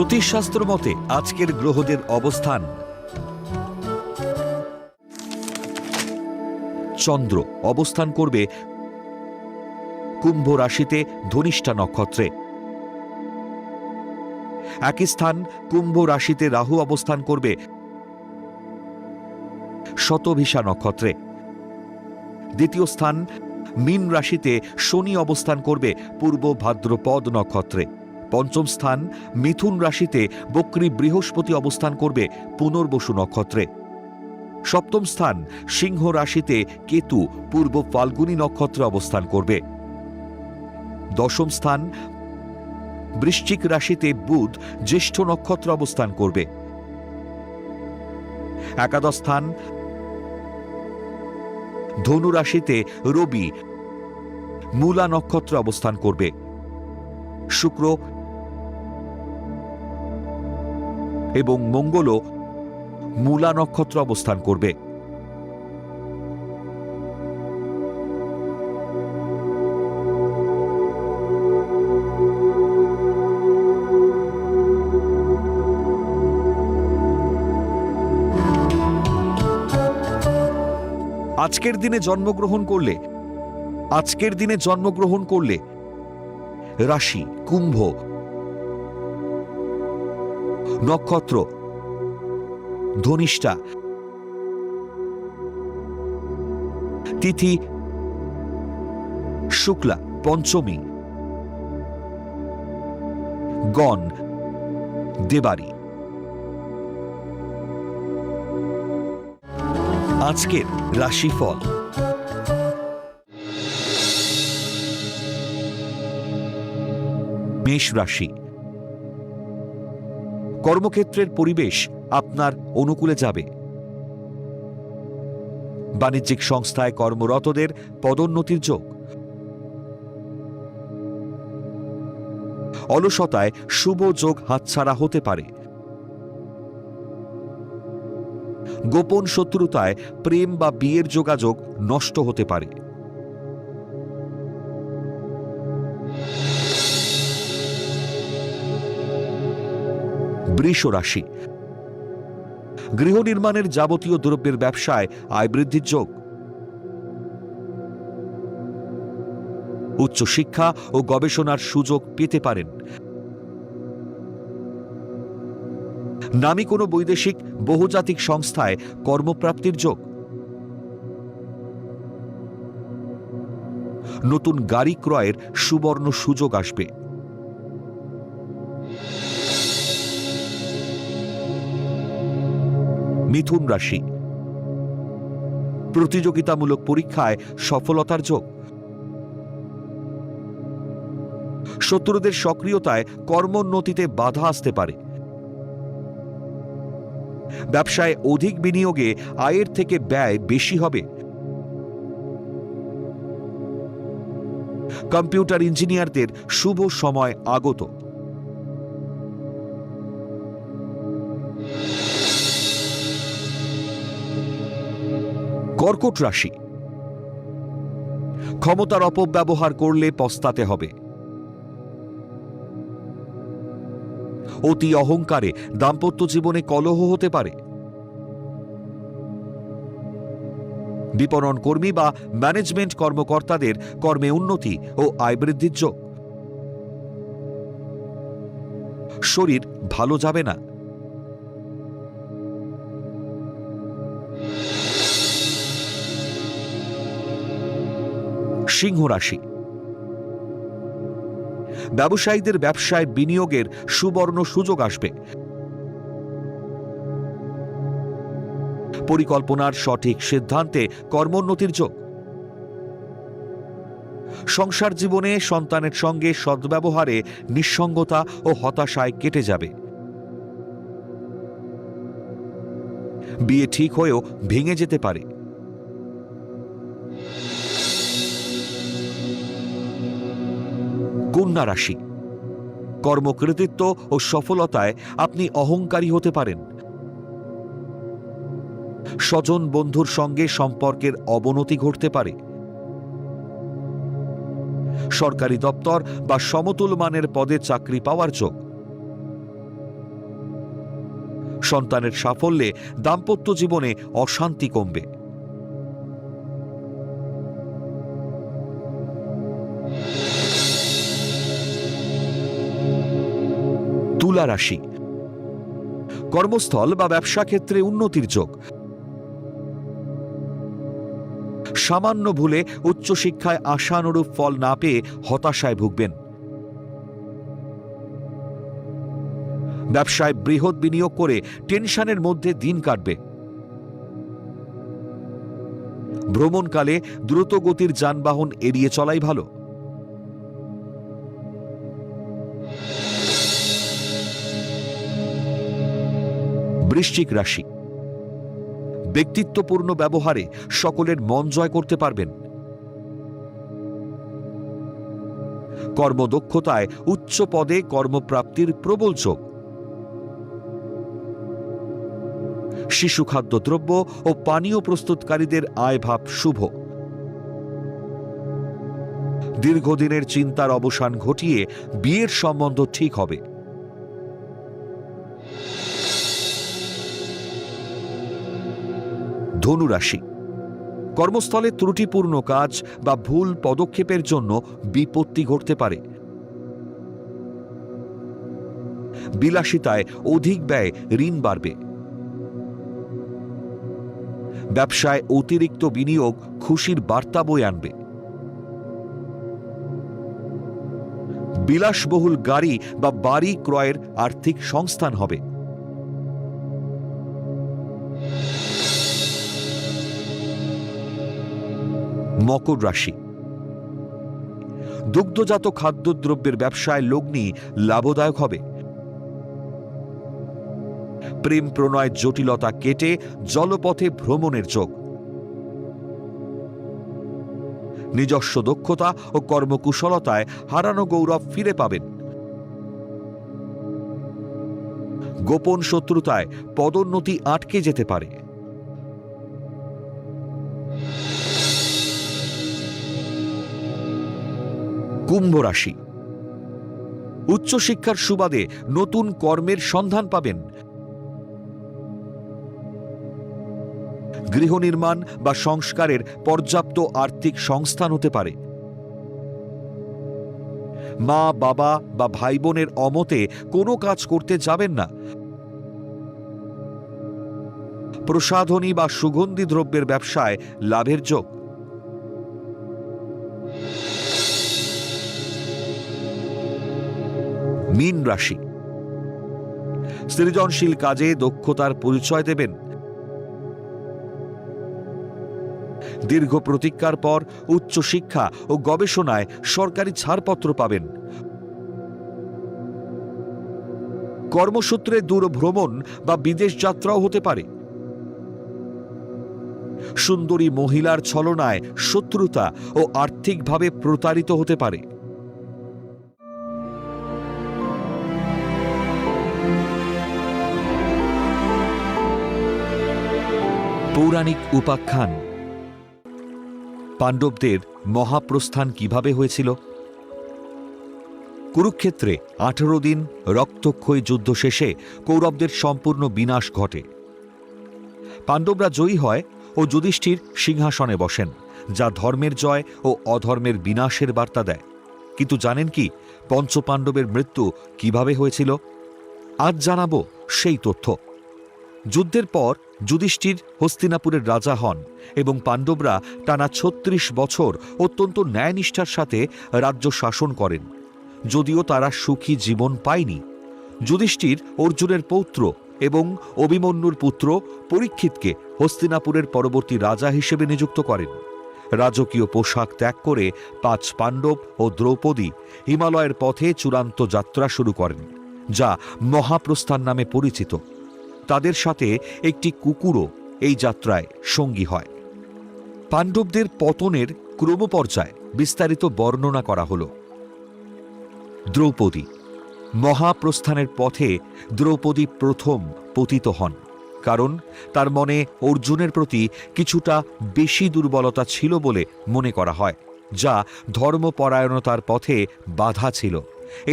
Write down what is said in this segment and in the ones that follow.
জ্যোতিষশাস্ত্র মতে আজকের গ্রহদের অবস্থান। চন্দ্র অবস্থান করবে কুম্ভ রাশিতে ধনিষ্ঠা নক্ষত্রে। একই স্থান কুম্ভ রাশিতে রাহু অবস্থান করবে শতভিষা নক্ষত্রে। দ্বিতীয় স্থান মীন রাশিতে শনি অবস্থান করবে পূর্ব ভাদ্রপদ নক্ষত্রে। পঞ্চম স্থান মিথুন রাশিতে বক্রী বৃহস্পতি অবস্থান করবে পুনর্বসু নক্ষত্রে। সপ্তম স্থান সিংহ রাশিতে কেতু পূর্ব ফাল্গুনী নক্ষত্রে অবস্থান করবে। দশম স্থান বৃশ্চিক রাশিতে বুধ জ্যেষ্ঠ নক্ষত্র অবস্থান করবে। একাদশ স্থান ধনু রাশিতে রবি মূলা নক্ষত্রে অবস্থান করবে। শুক্র এবং মঙ্গলও মূলা নক্ষত্র অবস্থান করবে। আজকের দিনে জন্মগ্রহণ করলে রাশি কুম্ভ, নক্ষত্র ধনিষ্ঠা, তিথি শুক্লা পঞ্চমী, গণ দেবারি। আজকের রাশিফল। মেষ রাশি, কর্মক্ষেত্রের পরিবেশ আপনার অনুকূলে যাবে। বাণিজ্যিক সংস্থায় কর্মরতদের পদোন্নতির যোগ। অলসতায় শুভ যোগ হাতছাড়া হতে পারে। গোপন শত্রুতায় প্রেম বা বিয়ের যোগাযোগ নষ্ট হতে পারে। বৃষ রাশি, গৃহ নির্মাণের যাবতীয় দ্রব্যের ব্যবসায় আয় বৃদ্ধির যোগ। উচ্চশিক্ষা ও গবেষণার সুযোগ পেতে পারেন। নামী কোনো বৈদেশিক বহুজাতিক সংস্থায় কর্মপ্রাপ্তির যোগ। নতুন গাড়ি ক্রয়ের সুবর্ণ সুযোগ আসবে। মিথুন রাশি, প্রতিযোগিতামূলক পরীক্ষায় সফলতার যোগ। শত্রুদের সক্রিয়তায় কর্মোন্নতিতে বাধা আসতে পারে। ব্যবসায় অধিক বিনিয়োগে আয়ের থেকে ব্যয় বেশি হবে। কম্পিউটার ইঞ্জিনিয়ারদের শুভ সময় আগত। কর্কট রাশি, ক্ষমতার অপব্যবহার করলে পস্তাতে হবে। অতি অহংকারে দাম্পত্য জীবনে কলহ হতে পারে। বিপণন কর্মী বা ম্যানেজমেন্ট কর্মকর্তাদের কর্মে উন্নতি ও আয় বৃদ্ধির যোগ। শরীর ভালো যাবে না। সিংহ রাশি, ব্যবসায়ীদের ব্যবসায় বিনিয়োগের সুবর্ণ সুযোগ আসবে। পরিকল্পনার সঠিক সিদ্ধান্তে কর্মোন্নতির যোগ। সংসার জীবনে সন্তানের সঙ্গে সদ্ব্যবহারে নিঃসঙ্গতা ও হতাশায় কেটে যাবে। বিয়ে ঠিক হয়েও ভেঙে যেতে পারে। কন্যা রাশি, কর্মকৃতিত্ব ও সফলতায় আপনি অহংকারী হতে পারেন। স্বজন বন্ধুর সঙ্গে সম্পর্কের অবনতি ঘটতে পারে। সরকারি দপ্তর বা সমতুল মানের পদে চাকরি পাওয়ার যোগ। সন্তানের সাফল্যে দাম্পত্য জীবনে অশান্তি কমবে। তুলা রাশি, কর্মস্থল বা ব্যবসা ক্ষেত্রে উন্নতির যোগ। সামান্য ভুলে উচ্চশিক্ষায় আশানুরূপ ফল না পেয়ে হতাশায় ভুগবেন। ব্যবসায় বৃহৎ বিনিয়োগ করে টেনশনের মধ্যে দিন কাটবে। ভ্রমণকালে দ্রুত গতির যানবাহন এড়িয়ে চলাই ভালো। বৃশ্চিক রাশি, ব্যক্তিত্বপূর্ণ ব্যবহারে সকলের মন জয় করতে পারবেন। কর্মদক্ষতায় উচ্চ পদে কর্মপ্রাপ্তির প্রবল যোগ। শিশু খাদ্যদ্রব্য ও পানীয় প্রস্তুতকারীদের আয়ভাব শুভ। দীর্ঘদিনের চিন্তার অবসান ঘটিয়ে বিয়ের সম্বন্ধ ঠিক হবে। ধনু রাশি, কর্মস্থলে ত্রুটিপূর্ণ কাজ বা ভুল পদক্ষেপের জন্য বিপত্তি ঘটতে পারে। বিলাসিতায় অধিক ব্যয়, ঋণ বাড়বে। ব্যবসায় অতিরিক্ত বিনিয়োগ খুশির বার্তা বয়ে আনবে। বিলাসবহুল গাড়ি বা বাড়ি ক্রয়ের আর্থিক সংস্থান হবে। মকর রাশি, দুগ্ধজাত খাদ্যদ্রব্যের ব্যবসায় লগ্নি লাভদায়ক হবে। প্রেম প্রণয় জটিলতা কেটে জলপথে ভ্রমণের যোগ। নিজস্ব দক্ষতা ও কর্মকুশলতায় হারানো গৌরব ফিরে পাবেন। গোপন শত্রুতায় পদোন্নতি আটকে যেতে পারে। কুম্ভ রাশি, উচ্চশিক্ষার সুবাদে নতুন কর্মের সন্ধান পাবেন। গৃহ নির্মাণ বা সংস্কারের পর্যাপ্ত আর্থিক সংস্থান হতে পারে। মা বাবা বা ভাই বোনের অমতে কোনো কাজ করতে যাবেন না। প্রসাধনী বা সুগন্ধি দ্রব্যের ব্যবসায় লাভের যোগ। মীন রাশি, সৃজনশীল কাজে দক্ষতার পরিচয় দেবেন। দীর্ঘ প্রতীক্ষার পর উচ্চশিক্ষা ও গবেষণায় সরকারি ছাড়পত্র পাবেন। কর্মসূত্রে দূর ভ্রমণ বা বিদেশ যাত্রাও হতে পারে। সুন্দরী মহিলার ছলনায় শত্রুতা ও আর্থিকভাবে প্রতারিত হতে পারে। পৌরাণিক উপাখ্যান। পাণ্ডবদের মহাপ্রস্থান কিভাবে হয়েছিল? কুরুক্ষেত্রে 18 দিন রক্তক্ষয়ী যুদ্ধ শেষে কৌরবদের সম্পূর্ণ বিনাশ ঘটে। পাণ্ডবরা জয়ী হয় ও যুধিষ্ঠির সিংহাসনে বসেন, যা ধর্মের জয় ও অধর্মের বিনাশের বার্তা দেয়। কিন্তু জানেন কি পঞ্চপাণ্ডবের মৃত্যু কিভাবে হয়েছিল? আজ জানাবো সেই তথ্য। যুদ্ধের পর যুধিষ্ঠির হস্তিনাপুরের রাজা হন এবং পাণ্ডবরা টানা 36 বছর অত্যন্ত ন্যায়নিষ্ঠার সাথে রাজ্য শাসন করেন। যদিও তারা সুখী জীবন পায়নি। যুধিষ্ঠির অর্জুনের পৌত্র এবং অভিমন্যুর পুত্র পরীক্ষিতকে হস্তিনাপুরের পরবর্তী রাজা হিসেবে নিযুক্ত করেন। রাজকীয় পোশাক ত্যাগ করে 5 পাণ্ডব ও দ্রৌপদী হিমালয়ের পথে চূড়ান্ত যাত্রা শুরু করেন, যা মহাপ্রস্থান নামে পরিচিত। তাদের সাথে একটি কুকুরও এই যাত্রায় সঙ্গী হয়। পাণ্ডবদের পতনের ক্রমপর্যায় বিস্তারিত বর্ণনা করা হল। দ্রৌপদী। মহাপ্রস্থানের পথে দ্রৌপদী প্রথম পতিত হন, কারণ তার মনে অর্জুনের প্রতি কিছুটা বেশি দুর্বলতা ছিল বলে মনে করা হয়, যা ধর্মপরায়ণতার পথে বাধা ছিল।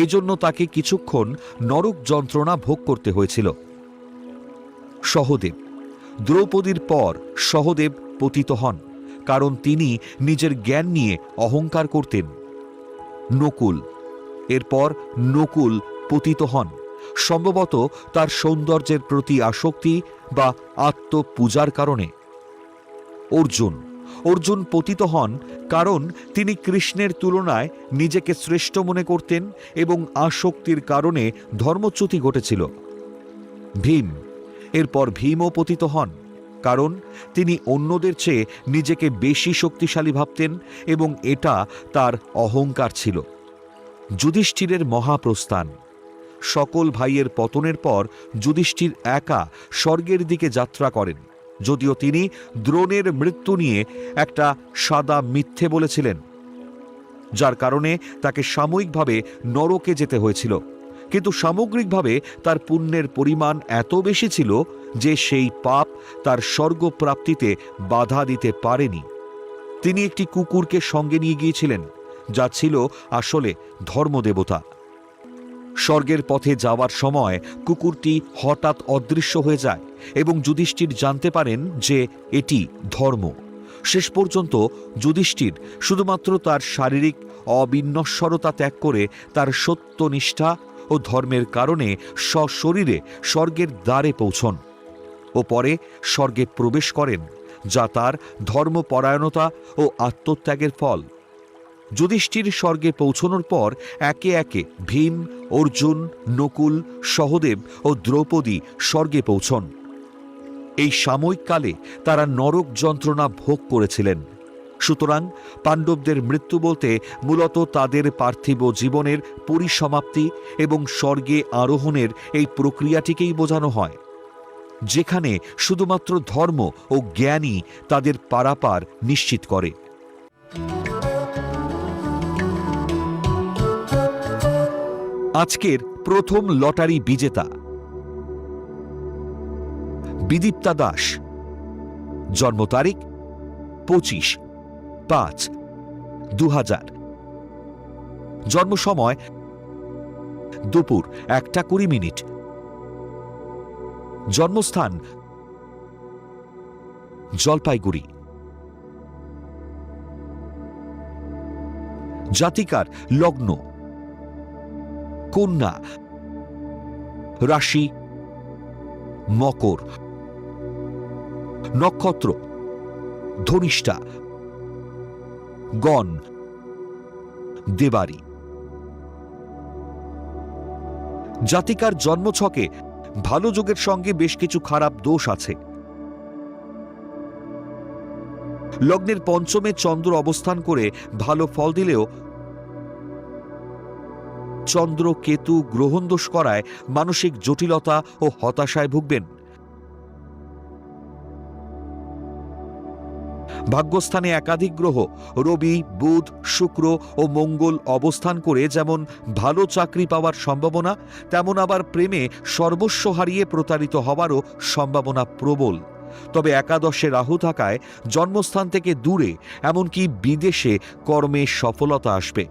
এই জন্য তাকে কিছুক্ষণ নরক যন্ত্রণা ভোগ করতে হয়েছিল। সহদেব। দ্রৌপদীর পর সহদেব পতিত হন, কারণ তিনি নিজের জ্ঞান নিয়ে অহংকার করতেন। নকুল। এরপর নকুল পতিত হন, সম্ভবত তার সৌন্দর্যের প্রতি আসক্তি বা আত্মপূজার কারণে। অর্জুন। অর্জুন পতিত হন কারণ তিনি কৃষ্ণের তুলনায় নিজেকে শ্রেষ্ঠ মনে করতেন এবং আসক্তির কারণে ধর্মচ্যুতি ঘটেছিল। ভীম। এরপর ভীমও পতিত হন, কারণ তিনি অন্যদের চেয়ে নিজেকে বেশি শক্তিশালী ভাবতেন এবং এটা তার অহংকার ছিল। যুধিষ্ঠিরের মহাপ্রস্থান। সকল ভাইয়ের পতনের পর যুধিষ্ঠির একা স্বর্গের দিকে যাত্রা করেন, যদিও তিনি দ্রোণের মৃত্যু নিয়ে একটা সাদা মিথ্যে বলেছিলেন, যার কারণে তাকে সাময়িকভাবে নরকে যেতে হয়েছিল, কিন্তু সামগ্রিকভাবে তার পুণ্যের পরিমাণ এত বেশি ছিল যে সেই পাপ তার স্বর্গপ্রাপ্তিতে বাধা দিতে পারেনি। তিনি একটি কুকুরকে সঙ্গে নিয়ে গিয়েছিলেন, যা ছিল আসলে ধর্মদেবতা। স্বর্গের পথে যাওয়ার সময় কুকুরটি হঠাৎ অদৃশ্য হয়ে যায় এবং যুধিষ্ঠির জানতে পারেন যে এটি ধর্ম। শেষ পর্যন্ত যুধিষ্ঠির শুধুমাত্র তার শারীরিক অবিনশ্বরতা ত্যাগ করে তার সত্যনিষ্ঠা ও ধর্মের কারণে সশরীরে স্বর্গের দ্বারে পৌঁছন ও পরে স্বর্গে প্রবেশ করেন, যা তার ধর্মপরায়ণতা ও আত্মত্যাগের ফল। যুধিষ্ঠির স্বর্গে পৌঁছনোর পর একে একে ভীম, অর্জুন, নকুল, সহদেব ও দ্রৌপদী স্বর্গে পৌঁছন। এই সাময়িককালে তারা নরক যন্ত্রণা ভোগ করেছিলেন। সুতরাং পাণ্ডবদের মৃত্যু বলতে মূলত তাদের পার্থিব জীবনের পরিসমাপ্তি এবং স্বর্গে আরোহণের এই প্রক্রিয়াটিকেই বোঝানো হয়, যেখানে শুধুমাত্র ধর্ম ও জ্ঞানই তাদের পারাপার নিশ্চিত করে। আজকের প্রথম লটারি বিজেতা বিদীপ্তা দাস। জন্ম তারিখ 25/5/2000। জন্ম সময় দুপুর 1:20। জন্মস্থান জলপাইগুড়ি। জাতিকার লগ্ন কন্যা, রাশি মকর, নক্ষত্র ধনিষ্ঠা, গণ দেবারি। জাতিকার জন্মছকে ভালো যোগের সঙ্গে বেশ কিছু খারাপ দোষ আছে। লগ্নের পঞ্চমে চন্দ্র অবস্থান করে ভালো ফল দিলেও চন্দ্র কেতু গ্রহণ দোষ করায় মানসিক জটিলতা ও হতাশায় ভুগবেন। ভাগ্যস্থানে একাধিক গ্রহ রবি, বুধ, শুক্র ও মঙ্গল অবস্থান করে যেমন ভালো চাকরি পাওয়ার সম্ভাবনা, তেমন আবার প্রেমে সর্বস্ব হারিয়ে প্রতারিত হওয়ারও সম্ভাবনা প্রবল। তবে একাদশে রাহু থাকায় জন্মস্থান থেকে দূরে, এমনকি বিদেশে কর্মে সফলতা আসবে।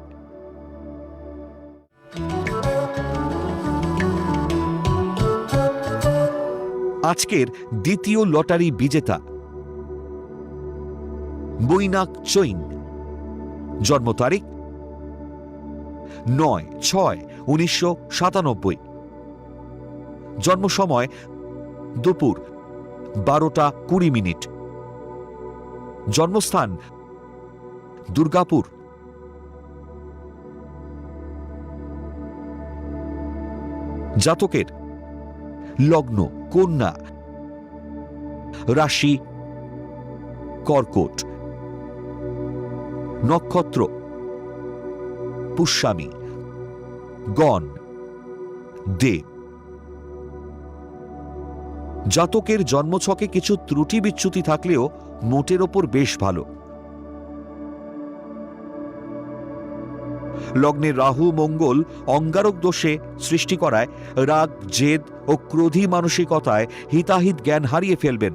আজকের দ্বিতীয় লটারি বিজেতা বৈনাক চৈন। জন্ম তারিখ 9/6/1997। জন্ম সময় দুপুর 12:20। জন্মস্থান দুর্গাপুর। জাতকের লগ্ন কন্যা, রাশি কর্কট, নক্ষত্র পুষ্যামী, গণ দেব। জাতকের জন্মছকে কিছু ত্রুটি বিচ্যুতি থাকলেও মোটের ওপর বেশ ভালো। লগ্নে রাহু মঙ্গল অঙ্গারক দোষে সৃষ্টি করায় রাগ, জেদ ও ক্রোধী মানসিকতায় হিতাহিত জ্ঞান হারিয়ে ফেলবেন।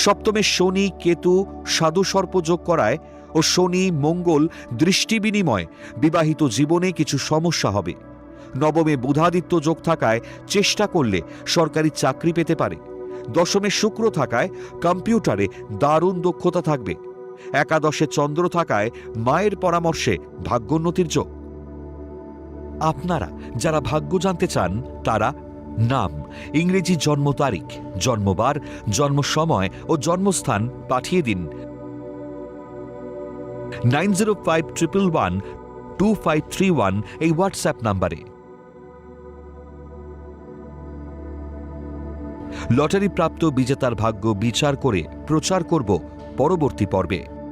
সপ্তমে শনি কেতু সাধু সর্প যোগ করায় ও শনি মঙ্গল দৃষ্টি বিনিময় বিবাহিত জীবনে কিছু সমস্যা হবে। নবমে বুধাদিত্য যোগ থাকায় চেষ্টা করলে সরকারি চাকরি পেতে পারে। দশমে শুক্র থাকায় কম্পিউটারে দারুণ দক্ষতা থাকবে। একাদশে চন্দ্র থাকায় মায়ের পরামর্শে ভাগ্যোন্নতির যোগ। আপনারা যারা ভাগ্য জানতে চান তারা নাম, ইংরেজি জন্ম তারিখ, জন্মবার, জন্ম সময় ও জন্মস্থান পাঠিয়ে দিন 9051112531 এই হোয়াটসঅ্যাপ নাম্বারে। লটারি প্রাপ্ত বিজেতার ভাগ্য বিচার করে প্রচার করব পরবর্তী পর্বে।